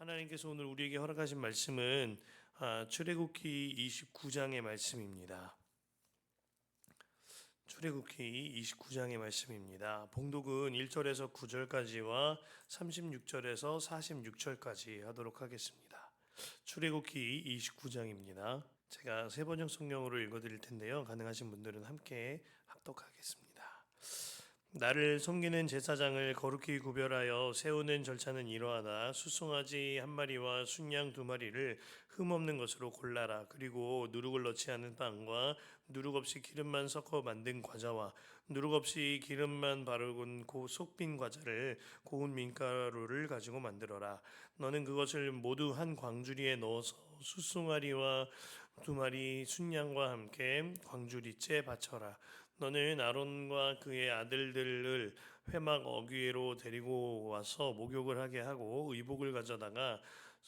하나님께서 오늘 우리에게 허락하신 말씀은 출애굽기 29장의 말씀입니다. 출애굽기 29장의 말씀입니다. 봉독은 1절에서 9절까지와 36절에서 46절까지 하도록 하겠습니다. 출애굽기 29장입니다. 제가 세 번역 성령으로 읽어드릴 텐데요. 가능하신 분들은 함께 합독하겠습니다. 나를 섬기는 제사장을 거룩히 구별하여 세우는 절차는 이러하다. 수송아지 한 마리와 순양 두 마리를 흠없는 것으로 골라라. 그리고 누룩을 넣지 않은 빵과 누룩 없이 기름만 섞어 만든 과자와 누룩 없이 기름만 바르곤 속빈 과자를 고운 밀가루를 가지고 만들어라. 너는 그것을 모두 한 광주리에 넣어서 수송아리와 두 마리 순양과 함께 광주리째 바쳐라. 너는 아론과 그의 아들들을 회막 어귀로 데리고 와서 목욕을 하게 하고 의복을 가져다가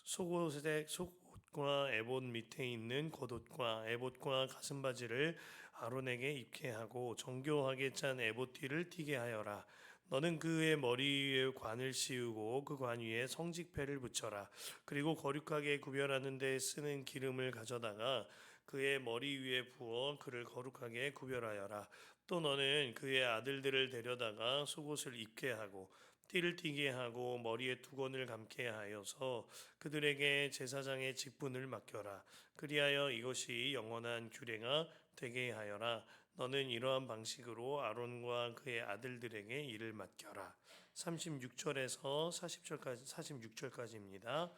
속옷과 에봇 밑에 있는 겉옷과 에봇과 가슴바지를 아론에게 입게 하고 정교하게 짠 에봇띠를 띠게 하여라. 너는 그의 머리 위에 관을 씌우고 그 관 위에 성직패를 붙여라. 그리고 거룩하게 구별하는 데 쓰는 기름을 가져다가 그의 머리 위에 부어 그를 거룩하게 구별하여라. 또 너는 그의 아들들을 데려다가 속옷을 입게 하고 띠를 띠게 하고 머리에 두건을 감게 하여서 그들에게 제사장의 직분을 맡겨라. 그리하여 이것이 영원한 규례가 되게 하여라. 너는 이러한 방식으로 아론과 그의 아들들에게 일을 맡겨라. 36절에서 40절까지 46절까지입니다.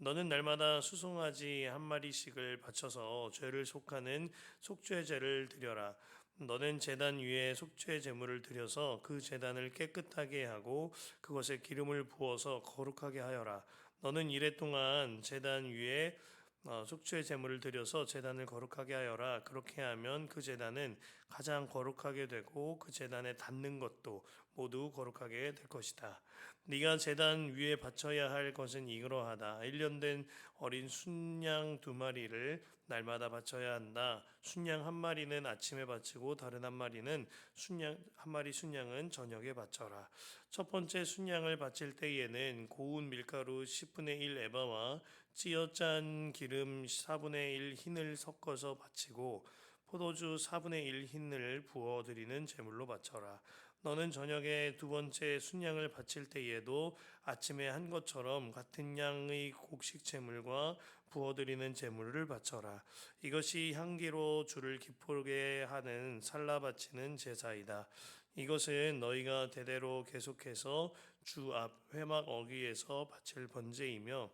너는 날마다 수송아지 한 마리씩을 바쳐서 죄를 속하는 속죄제를 드려라. 너는 제단 위에 속죄 제물을 드려서 그 제단을 깨끗하게 하고 그것에 기름을 부어서 거룩하게 하여라. 너는 이래 동안 제단 위에 속죄 제물을 드려서 제단을 거룩하게 하여라. 그렇게 하면 그 제단은 가장 거룩하게 되고 그 제단에 닿는 것도 모두 거룩하게 될 것이다. 네가 제단 위에 바쳐야 할 것은 이러하다. 1년 된 어린 순양 두 마리를 날마다 바쳐야 한다. 순양 한 마리는 아침에 바치고 다른 한 마리는 순양은 저녁에 바쳐라. 첫 번째 순양을 바칠 때에는 고운 밀가루 10분의 1 에바와 찌어 짠 기름 4분의 1 흰을 섞어서 바치고 포도주 4분의 1 흰을 부어 드리는 제물로 바쳐라. 너는 저녁에 두 번째 순양을 바칠 때에도 아침에 한 것처럼 같은 양의 곡식 제물과 부어 드리는 제물을 바쳐라. 이것이 향기로 주를 기쁘게 하는 살라 바치는 제사이다. 이것은 너희가 대대로 계속해서 주 앞 회막 어귀에서 바칠 번제이며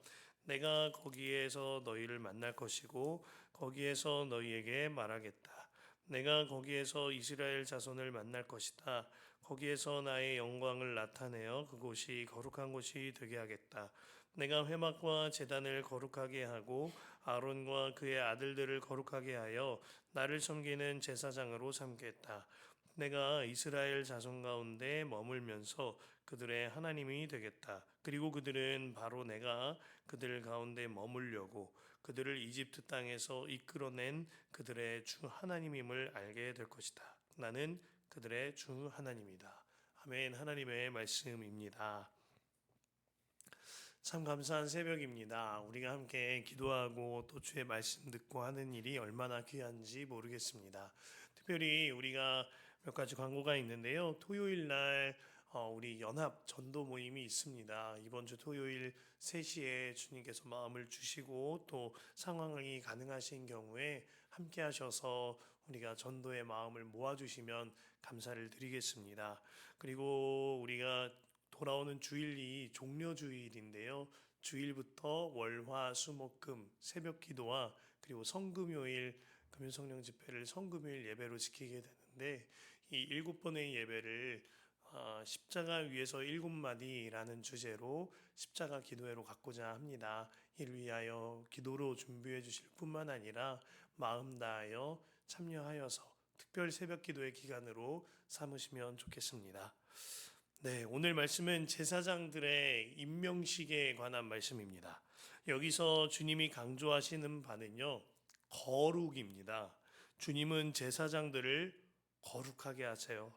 내가 거기에서 너희를 만날 것이고 거기에서 너희에게 말하겠다. 내가 거기에서 이스라엘 자손을 만날 것이다. 거기에서 나의 영광을 나타내어 그곳이 거룩한 곳이 되게 하겠다. 내가 회막과 제단을 거룩하게 하고 아론과 그의 아들들을 거룩하게 하여 나를 섬기는 제사장으로 삼겠다. 내가 이스라엘 자손 가운데 머물면서 그들의 하나님이 되겠다. 그리고 그들은 바로 내가 그들 가운데 머물려고 그들을 이집트 땅에서 이끌어낸 그들의 주 하나님임을 알게 될 것이다. 나는 그들의 주 하나님이다. 아멘. 하나님의 말씀입니다. 참 감사한 새벽입니다. 우리가 함께 기도하고 또 주의 말씀 듣고 하는 일이 얼마나 귀한지 모르겠습니다. 특별히 우리가 몇 가지 광고가 있는데요. 토요일 날 우리 연합 전도 모임이 있습니다. 이번 주 토요일 3시에 주님께서 마음을 주시고 또 상황이 가능하신 경우에 함께 하셔서 우리가 전도의 마음을 모아주시면 감사를 드리겠습니다. 그리고 우리가 돌아오는 주일이 종료주일인데요. 주일부터 월, 화, 수, 목, 금 새벽 기도와 그리고 성금요일 금요성령 집회를 성금요일 예배로 지키게 되는데 이 7번의 예배를 십자가 위에서 7마디라는 주제로 십자가 기도회로 갖고자 합니다. 이를 위하여 기도로 준비해 주실 뿐만 아니라 마음 다하여 참여하여서 특별 새벽 기도의 기간으로 삼으시면 좋겠습니다. 네, 오늘 말씀은 제사장들의 임명식에 관한 말씀입니다. 여기서 주님이 강조하시는 바는요, 거룩입니다. 주님은 제사장들을 거룩하게 하세요.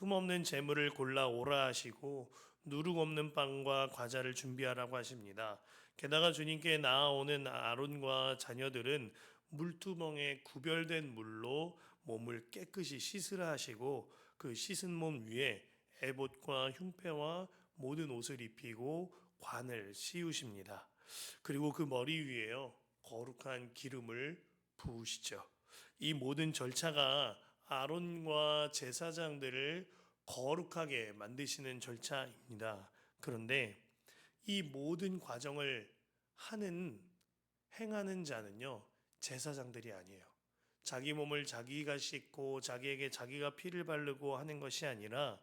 흠없는 재물을 골라 오라 하시고 누룩 없는 빵과 과자를 준비하라고 하십니다. 게다가 주님께 나아오는 아론과 자녀들은 물두멍에 구별된 물로 몸을 깨끗이 씻으라 하시고 그 씻은 몸 위에 에봇과 흉패와 모든 옷을 입히고 관을 씌우십니다. 그리고 그 머리 위에요 거룩한 기름을 부으시죠. 이 모든 절차가 아론과 제사장들을 거룩하게 만드시는 절차입니다. 그런데 이 모든 과정을 행하는 자는요, 제사장들이 아니에요. 자기 몸을 자기가 씻고 자기에게 자기가 피를 바르고 하는 것이 아니라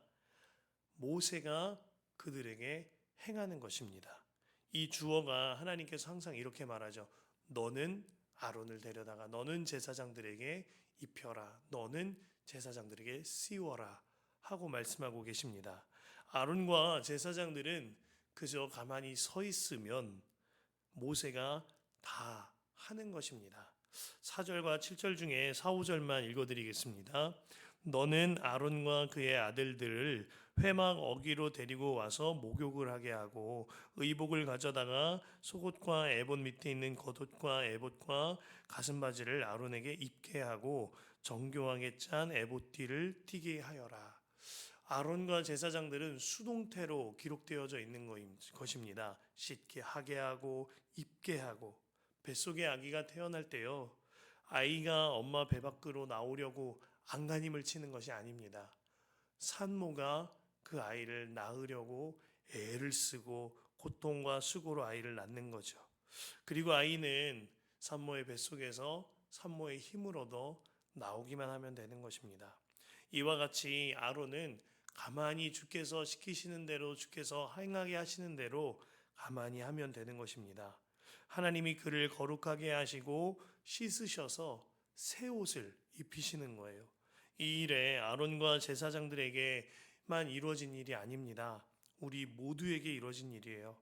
모세가 그들에게 행하는 것입니다. 이 주어가 하나님께서 항상 이렇게 말하죠. 너는 아론을 데려다가 너는 제사장들에게 입혀라. 너는 제사장들에게 씌워라. 하고 말씀하고 계십니다. 아론과 제사장들은 그저 가만히 서 있으면 모세가 다 하는 것입니다. 4절과 7절 중에 4, 5절만 읽어드리겠습니다. 너는 아론과 그의 아들들을 회막 어기로 데리고 와서 목욕을 하게 하고 의복을 가져다가 속옷과 에봇 밑에 있는 겉옷과 에봇과 가슴바지를 아론에게 입게 하고 정교하게 짠 에봇띠를 띠게 하여라. 아론과 제사장들은 수동태로 기록되어져 있는 것입니다. 씻게 하게 하고 입게 하고 뱃속에 아기가 태어날 때요. 아이가 엄마 배 밖으로 나오려고 안간힘을 치는 것이 아닙니다. 산모가 그 아이를 낳으려고 애를 쓰고 고통과 수고로 아이를 낳는 거죠. 그리고 아이는 산모의 뱃속에서 산모의 힘을 얻어 나오기만 하면 되는 것입니다. 이와 같이 아론은 가만히 주께서 시키시는 대로 주께서 행하게 하시는 대로 가만히 하면 되는 것입니다. 하나님이 그를 거룩하게 하시고 씻으셔서 새 옷을 입히시는 거예요. 이 일에 아론과 제사장들에게만 이루어진 일이 아닙니다. 우리 모두에게 이루어진 일이에요.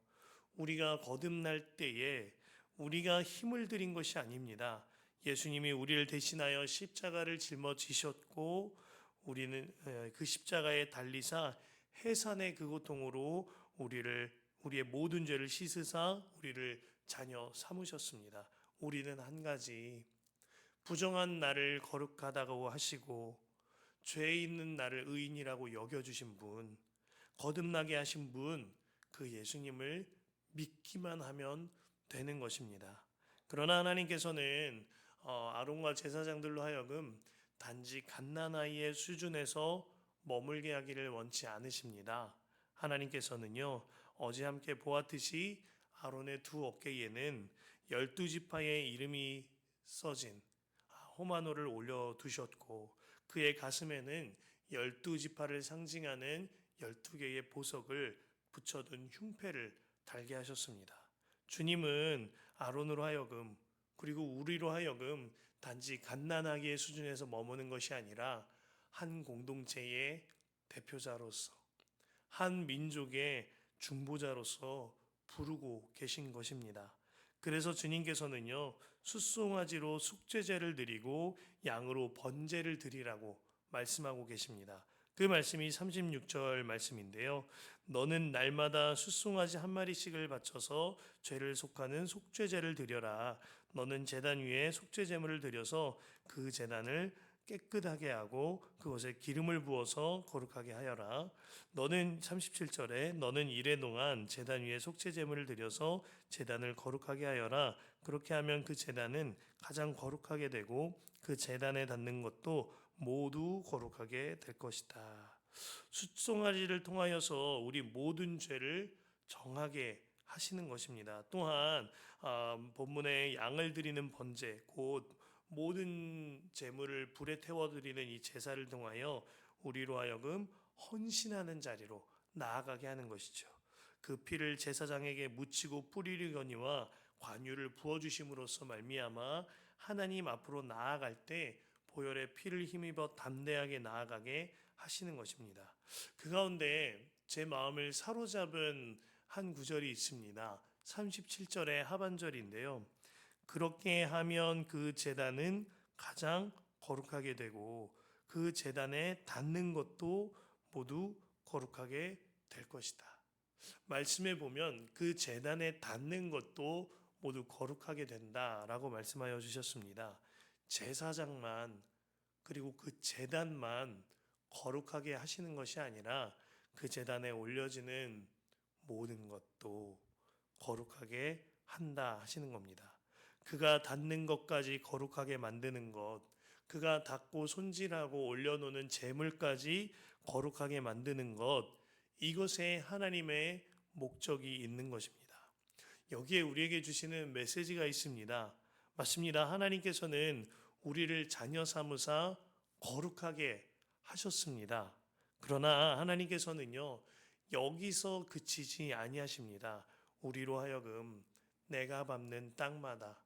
우리가 거듭날 때에 우리가 힘을 들인 것이 아닙니다. 예수님이 우리를 대신하여 십자가를 짊어지셨고 우리는 그 십자가에 달리사 해산의 그 고통으로 우리의 모든 죄를 씻으사 우리를 자녀 삼으셨습니다. 우리는 한 가지 부정한 나를 거룩하다고 하시고 죄 있는 나를 의인이라고 여겨주신 분, 거듭나게 하신 분, 그 예수님을 믿기만 하면 되는 것입니다. 그러나 하나님께서는 아론과 제사장들로 하여금 단지 갓난아이의 수준에서 머물게 하기를 원치 않으십니다. 하나님께서는요, 어제 함께 보았듯이 아론의 두 어깨에는 12지파의 이름이 써진 호마노를 올려두셨고 그의 가슴에는 12지파를 상징하는 12개의 보석을 붙여둔 흉패를 달게 하셨습니다. 주님은 아론으로 하여금 그리고 우리로 하여금 단지 갓난아기의 수준에서 머무는 것이 아니라 한 공동체의 대표자로서 한 민족의 중보자로서 부르고 계신 것입니다. 그래서 주님께서는요, 숫송아지로 속죄제를 드리고 양으로 번제를 드리라고 말씀하고 계십니다. 그 말씀이 36절 말씀인데요. 너는 날마다 숫송아지 한 마리씩을 바쳐서 죄를 속하는 속죄제를 드려라. 너는 제단 위에 속죄제물을 드려서 그 제단을 깨끗하게 하고 그것에 기름을 부어서 거룩하게 하여라. 너는 37절에 너는 이래 동안 제단 위에 속죄제물을 드려서 제단을 거룩하게 하여라. 그렇게 하면 그 제단은 가장 거룩하게 되고 그 제단에 닿는 것도 모두 거룩하게 될 것이다. 숫송아지를 통하여서 우리 모든 죄를 정하게 하시는 것입니다. 또한 본문에 양을 드리는 번제 곧 모든 제물을 불에 태워드리는 이 제사를 통하여 우리로 하여금 헌신하는 자리로 나아가게 하는 것이죠. 그 피를 제사장에게 묻히고 뿌리려거니와 관유를 부어주심으로써 말미암아 하나님 앞으로 나아갈 때 보혈의 피를 힘입어 담대하게 나아가게 하시는 것입니다. 그 가운데 제 마음을 사로잡은 한 구절이 있습니다. 37절의 하반절인데요. 그렇게 하면 그 제단은 가장 거룩하게 되고 그 제단에 닿는 것도 모두 거룩하게 될 것이다. 말씀에 보면 그 제단에 닿는 것도 모두 거룩하게 된다라고 말씀하여 주셨습니다. 제사장만 그리고 그 제단만 거룩하게 하시는 것이 아니라 그 제단에 올려지는 모든 것도 거룩하게 한다 하시는 겁니다. 그가 닿는 것까지 거룩하게 만드는 것, 그가 닦고 손질하고 올려놓는 제물까지 거룩하게 만드는 것, 이것에 하나님의 목적이 있는 것입니다. 여기에 우리에게 주시는 메시지가 있습니다. 맞습니다. 하나님께서는 우리를 자녀 삼으사 거룩하게 하셨습니다. 그러나 하나님께서는요, 여기서 그치지 아니하십니다. 우리로 하여금 내가 밟는 땅마다,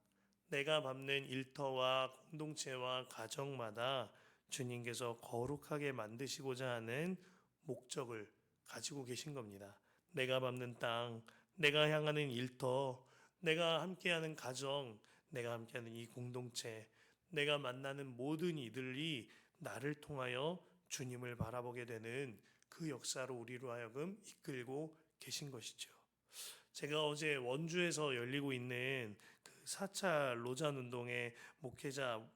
내가 밟는 일터와 공동체와 가정마다 주님께서 거룩하게 만드시고자 하는 목적을 가지고 계신 겁니다. 내가 밟는 땅, 내가 향하는 일터, 내가 함께하는 가정, 내가 함께하는 이 공동체, 내가 만나는 모든 이들이 나를 통하여 주님을 바라보게 되는 그 역사로 우리로 하여금 이끌고 계신 것이죠. 제가 어제 원주에서 열리고 있는 그 4차 로잔 운동의 목회자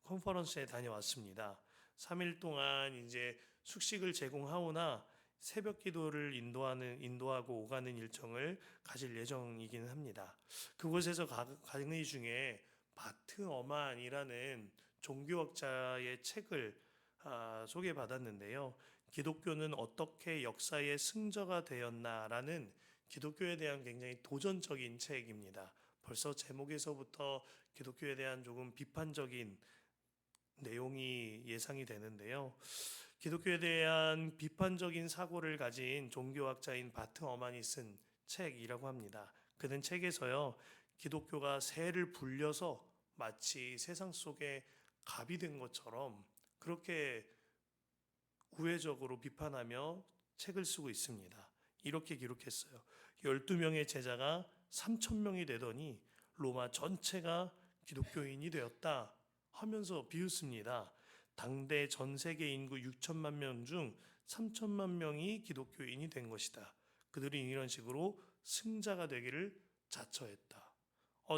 컨퍼런스에 다녀왔습니다. 3일 동안 이제 숙식을 제공하오나 새벽 기도를 인도하고 오가는 일정을 가질 예정이기는 합니다. 그곳에서 강의 중에 바트 어만이라는 종교학자의 책을 소개받았는데요. 기독교는 어떻게 역사의 승자가 되었나라는 기독교에 대한 굉장히 도전적인 책입니다. 벌써 제목에서부터 기독교에 대한 조금 비판적인 내용이 예상이 되는데요. 기독교에 대한 비판적인 사고를 가진 종교학자인 바트 어만이 쓴 책이라고 합니다. 그는 책에서요, 기독교가 새를 불려서 마치 세상 속에 갑이 된 것처럼 그렇게 우회적으로 비판하며 책을 쓰고 있습니다. 이렇게 기록했어요. 12명의 제자가 3,000명이 되더니 로마 전체가 기독교인이 되었다 하면서 비웃습니다. 당대 전 세계 인구 6천만 명 중 3천만 명이 기독교인이 된 것이다. 그들이 이런 식으로 승자가 되기를 자처했다.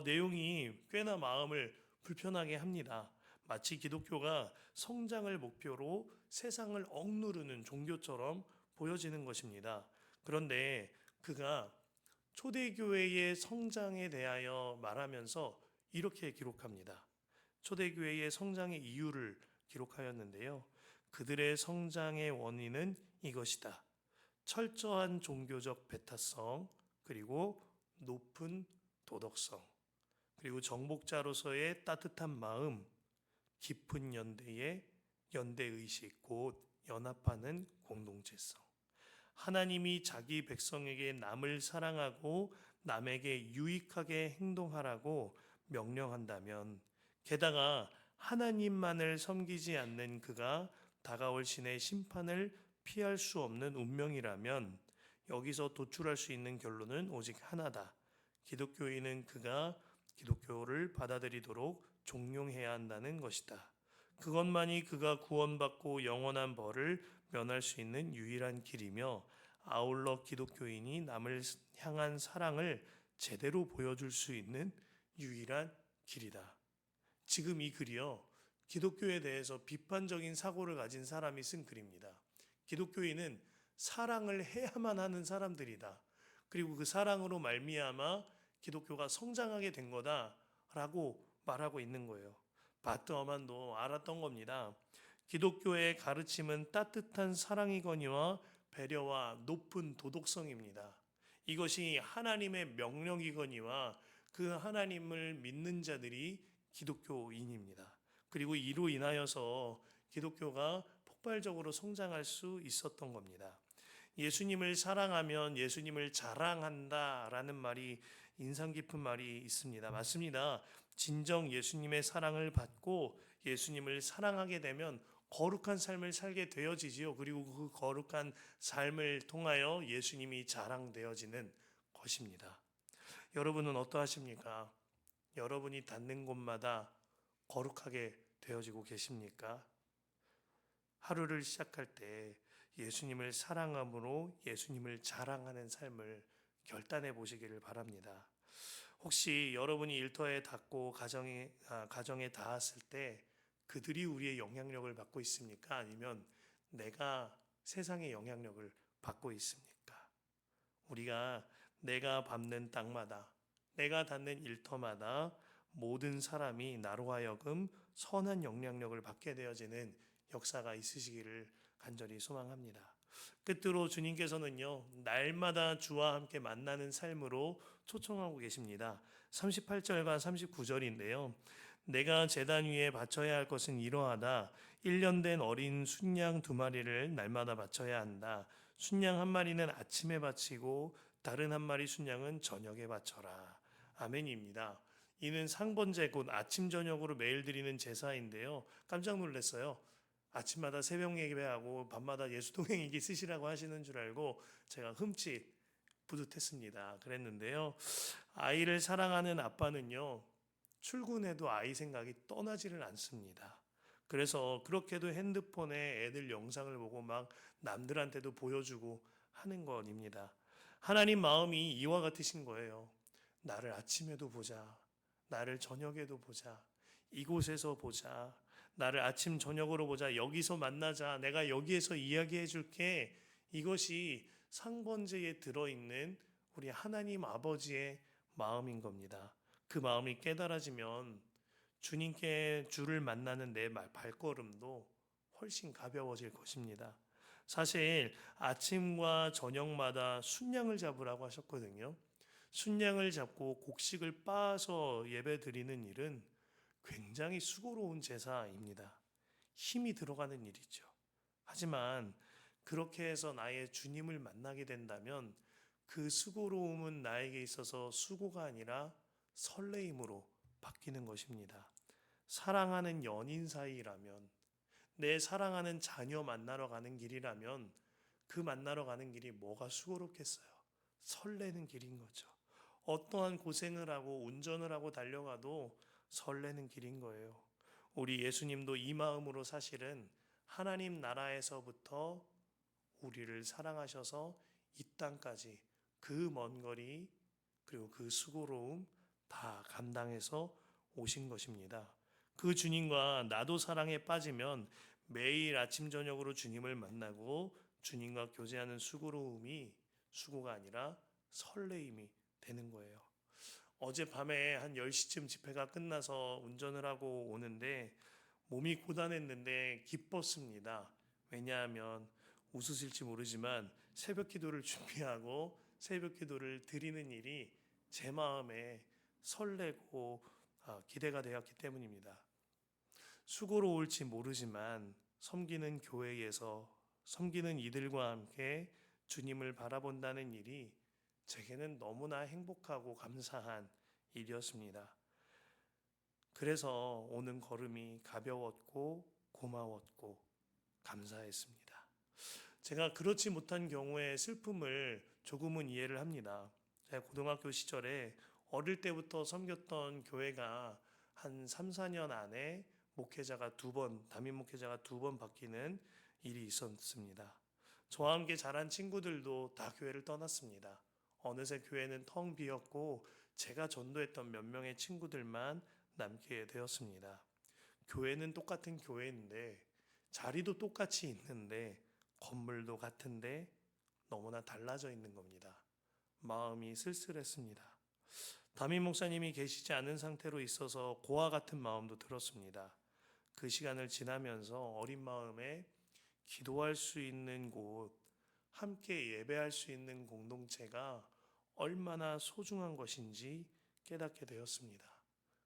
내용이 꽤나 마음을 불편하게 합니다. 마치 기독교가 성장을 목표로 세상을 억누르는 종교처럼 보여지는 것입니다. 그런데 그가 초대교회의 성장에 대하여 말하면서 이렇게 기록합니다. 초대교회의 성장의 이유를 기록하였는데요. 그들의 성장의 원인은 이것이다. 철저한 종교적 배타성, 그리고 높은 도덕성, 그리고 정복자로서의 따뜻한 마음, 깊은 연대의식, 곧 연합하는 공동체성. 하나님이 자기 백성에게 남을 사랑하고 남에게 유익하게 행동하라고 명령한다면, 게다가 하나님만을 섬기지 않는 그가 다가올 신의 심판을 피할 수 없는 운명이라면 여기서 도출할 수 있는 결론은 오직 하나다. 기독교인은 그가 기독교를 받아들이도록 종용해야 한다는 것이다. 그것만이 그가 구원받고 영원한 벌을 면할 수 있는 유일한 길이며, 아울러 기독교인이 남을 향한 사랑을 제대로 보여줄 수 있는 유일한 길이다. 지금 이 글이요, 기독교에 대해서 비판적인 사고를 가진 사람이 쓴 글입니다. 기독교인은 사랑을 해야만 하는 사람들이다. 그리고 그 사랑으로 말미암아 기독교가 성장하게 된 거다라고 말하고 있는 거예요. 바트 어만도 알았던 겁니다. 기독교의 가르침은 따뜻한 사랑이거니와 배려와 높은 도덕성입니다. 이것이 하나님의 명령이거니와 그 하나님을 믿는 자들이 기독교인입니다. 그리고 이로 인하여서 기독교가 폭발적으로 성장할 수 있었던 겁니다. 예수님을 사랑하면 예수님을 자랑한다라는 말이, 인상 깊은 말이 있습니다. 맞습니다. 진정 예수님의 사랑을 받고 예수님을 사랑하게 되면 거룩한 삶을 살게 되어지지요. 그리고 그 거룩한 삶을 통하여 예수님이 자랑되어지는 것입니다. 여러분은 어떠하십니까? 여러분이 닿는 곳마다 거룩하게 되어지고 계십니까? 하루를 시작할 때 예수님을 사랑함으로 예수님을 자랑하는 삶을 결단해 보시기를 바랍니다. 혹시 여러분이 일터에 닿고 가정에 닿았을 때 그들이 우리의 영향력을 받고 있습니까? 아니면 내가 세상의 영향력을 받고 있습니까? 우리가 내가 밟는 땅마다, 내가 닿는 일터마다 모든 사람이 나로 하여금 선한 영향력을 받게 되어지는 역사가 있으시기를 간절히 소망합니다. 끝으로 주님께서는요, 날마다 주와 함께 만나는 삶으로 초청하고 계십니다. 38절과 39절인데요. 내가 제단 위에 바쳐야 할 것은 이러하다. 1년 된 어린 순양 2마리를 날마다 바쳐야 한다. 순양 1마리는 아침에 바치고 다른 1마리 순양은 저녁에 바쳐라. 아멘입니다. 이는 상번제 곧 아침 저녁으로 매일 드리는 제사인데요. 깜짝 놀랐어요. 아침마다 새벽 예배하고 밤마다 예수 동행일기 쓰시라고 하시는 줄 알고 제가 흠칫 뿌듯했습니다. 그랬는데요. 아이를 사랑하는 아빠는요, 출근해도 아이 생각이 떠나지를 않습니다. 그래서 그렇게도 핸드폰에 애들 영상을 보고 막 남들한테도 보여주고 하는 것입니다. 하나님 마음이 이와 같으신 거예요. 나를 아침에도 보자. 나를 저녁에도 보자. 이곳에서 보자. 나를 아침 저녁으로 보자. 여기서 만나자. 내가 여기에서 이야기해 줄게. 이것이 상번제에 들어있는 우리 하나님 아버지의 마음인 겁니다. 그 마음이 깨달아지면 주를 만나는 내 발걸음도 훨씬 가벼워질 것입니다. 사실 아침과 저녁마다 순양을 잡으라고 하셨거든요. 순양을 잡고 곡식을 빻아서 예배 드리는 일은 굉장히 수고로운 제사입니다. 힘이 들어가는 일이죠. 하지만 그렇게 해서 나의 주님을 만나게 된다면 그 수고로움은 나에게 있어서 수고가 아니라 설레임으로 바뀌는 것입니다. 사랑하는 연인 사이라면, 내 사랑하는 자녀 만나러 가는 길이라면 그 만나러 가는 길이 뭐가 수고롭겠어요? 설레는 길인 거죠. 어떠한 고생을 하고 운전을 하고 달려가도 설레는 길인 거예요. 우리 예수님도 이 마음으로 사실은 하나님 나라에서부터 우리를 사랑하셔서 이 땅까지 그 먼 거리 그리고 그 수고로움 다 감당해서 오신 것입니다. 그 주님과 나도 사랑에 빠지면 매일 아침 저녁으로 주님을 만나고 주님과 교제하는 수고로움이 수고가 아니라 설레임이 되는 거예요. 어젯밤에 한 10시쯤 집회가 끝나서 운전을 하고 오는데 몸이 고단했는데 기뻤습니다. 왜냐하면 웃으실지 모르지만 새벽 기도를 준비하고 새벽 기도를 드리는 일이 제 마음에 설레고 기대가 되었기 때문입니다. 수고로울지 모르지만 섬기는 교회에서 섬기는 이들과 함께 주님을 바라본다는 일이 제게는 너무나 행복하고 감사한 일이었습니다. 그래서 오는 걸음이 가벼웠고 고마웠고 감사했습니다. 제가 그렇지 못한 경우에 슬픔을 조금은 이해를 합니다. 제가 고등학교 시절에 어릴 때부터 섬겼던 교회가 한 3, 4년 안에 담임 목회자가 2번 바뀌는 일이 있었습니다. 저와 함께 자란 친구들도 다 교회를 떠났습니다. 어느새 교회는 텅 비었고 제가 전도했던 몇 명의 친구들만 남게 되었습니다. 교회는 똑같은 교회인데 자리도 똑같이 있는데 건물도 같은데 너무나 달라져 있는 겁니다. 마음이 쓸쓸했습니다. 담임 목사님이 계시지 않은 상태로 있어서 고아 같은 마음도 들었습니다. 그 시간을 지나면서 어린 마음에 기도할 수 있는 곳, 함께 예배할 수 있는 공동체가 얼마나 소중한 것인지 깨닫게 되었습니다.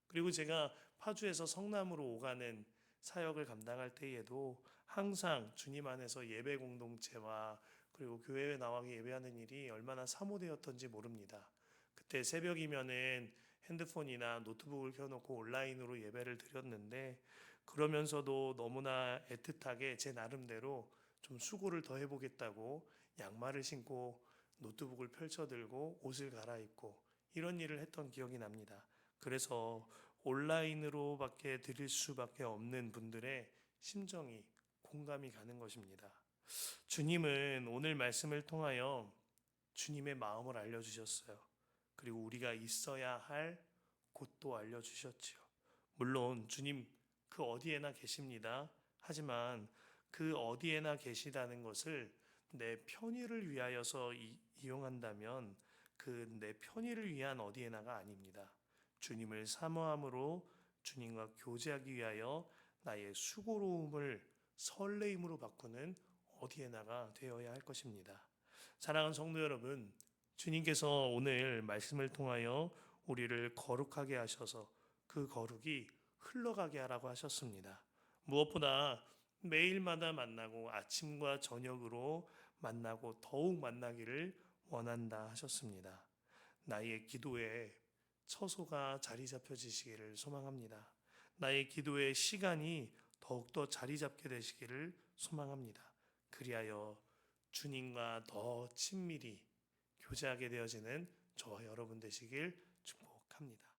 그리고 제가 파주에서 성남으로 오가는 사역을 감당할 때에도 항상 주님 안에서 예배 공동체와 그리고 교회에 나와 예배하는 일이 얼마나 사모되었던지 모릅니다. 그때 새벽이면은 핸드폰이나 노트북을 켜놓고 온라인으로 예배를 드렸는데 그러면서도 너무나 애틋하게 제 나름대로 좀 수고를 더 해보겠다고 양말을 신고 노트북을 펼쳐들고 옷을 갈아입고 이런 일을 했던 기억이 납니다. 그래서 온라인으로밖에 드릴 수밖에 없는 분들의 심정이 공감이 가는 것입니다. 주님은 오늘 말씀을 통하여 주님의 마음을 알려주셨어요. 그리고 우리가 있어야 할 곳도 알려주셨지요. 물론 주님 그 어디에나 계십니다. 하지만 그 어디에나 계시다는 것을 내 편의를 위하여서 이용한다면 그 내 편의를 위한 어디에나가 아닙니다. 주님을 사모함으로 주님과 교제하기 위하여 나의 수고로움을 설레임으로 바꾸는 어디에나가 되어야 할 것입니다. 사랑하는 성도 여러분, 주님께서 오늘 말씀을 통하여 우리를 거룩하게 하셔서 그 거룩이 흘러가게 하라고 하셨습니다. 무엇보다 매일마다 만나고 아침과 저녁으로 만나고 더욱 만나기를 원한다 하셨습니다. 나의 기도에 처소가 자리 잡혀지시기를 소망합니다. 나의 기도의 시간이 더욱더 자리 잡게 되시기를 소망합니다. 그리하여 주님과 더 친밀히 교제하게 되어지는 저와 여러분 되시길 축복합니다.